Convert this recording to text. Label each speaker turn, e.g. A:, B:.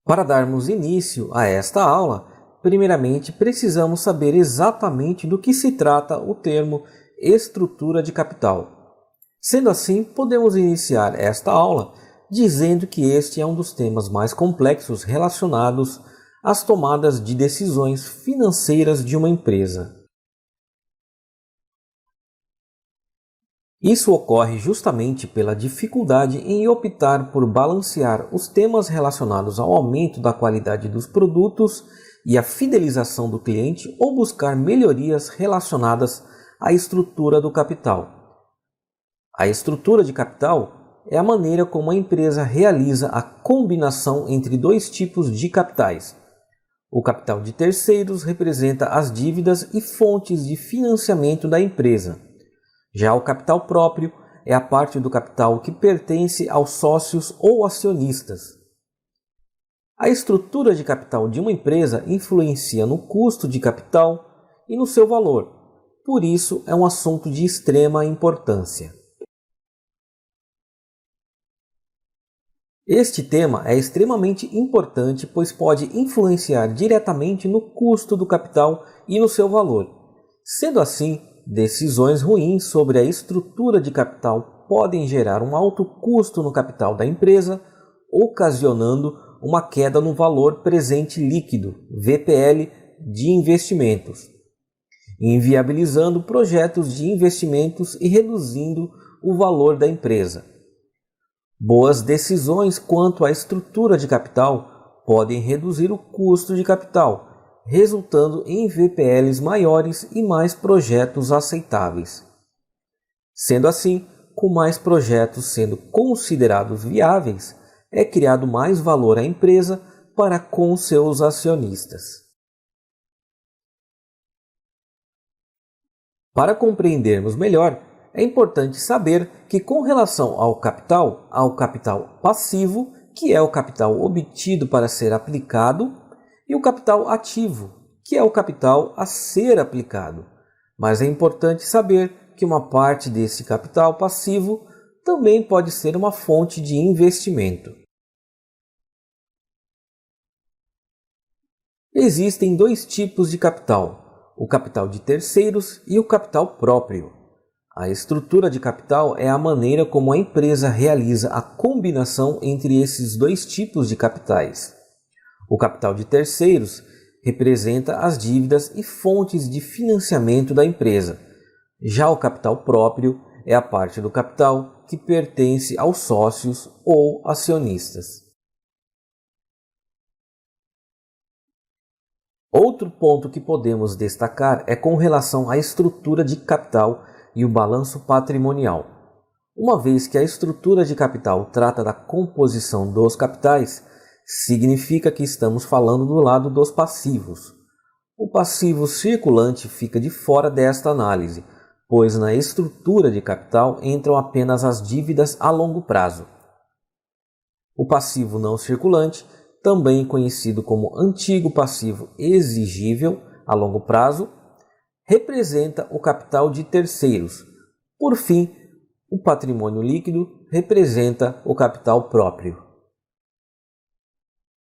A: Para darmos início a esta aula, primeiramente precisamos saber exatamente do que se trata o termo estrutura de capital. Sendo assim, podemos iniciar esta aula dizendo que este é um dos temas mais complexos relacionados às tomadas de decisões financeiras de uma empresa. Isso ocorre justamente pela dificuldade em optar por balancear os temas relacionados ao aumento da qualidade dos produtos e a fidelização do cliente ou buscar melhorias relacionadas à estrutura do capital. A estrutura de capital é a maneira como a empresa realiza a combinação entre dois tipos de capitais. O capital de terceiros representa as dívidas e fontes de financiamento da empresa. Já o capital próprio é a parte do capital que pertence aos sócios ou acionistas. A estrutura de capital de uma empresa influencia no custo de capital e no seu valor. Por isso, é um assunto de extrema importância. Este tema é extremamente importante, pois pode influenciar diretamente no custo do capital e no seu valor. Sendo assim, decisões ruins sobre a estrutura de capital podem gerar um alto custo no capital da empresa, ocasionando uma queda no valor presente líquido, VPL, de investimentos, inviabilizando projetos de investimentos e reduzindo o valor da empresa. Boas decisões quanto à estrutura de capital podem reduzir o custo de capital, resultando em VPLs maiores e mais projetos aceitáveis. Sendo assim, com mais projetos sendo considerados viáveis, é criado mais valor à empresa para com seus acionistas. Para compreendermos melhor, é importante saber que, com relação ao capital, há o capital passivo, que é o capital obtido para ser aplicado, e o capital ativo, que é o capital a ser aplicado. Mas é importante saber que uma parte desse capital passivo também pode ser uma fonte de investimento. Existem dois tipos de capital, o capital de terceiros e o capital próprio. A estrutura de capital é a maneira como a empresa realiza a combinação entre esses dois tipos de capitais. O capital de terceiros representa as dívidas e fontes de financiamento da empresa. Já o capital próprio é a parte do capital que pertence aos sócios ou acionistas. Outro ponto que podemos destacar é com relação à estrutura de capital e o balanço patrimonial. Uma vez que a estrutura de capital trata da composição dos capitais, significa que estamos falando do lado dos passivos. O passivo circulante fica de fora desta análise, pois na estrutura de capital entram apenas as dívidas a longo prazo. O passivo não circulante, também conhecido como antigo passivo exigível a longo prazo, representa o capital de terceiros. Por fim, o patrimônio líquido representa o capital próprio.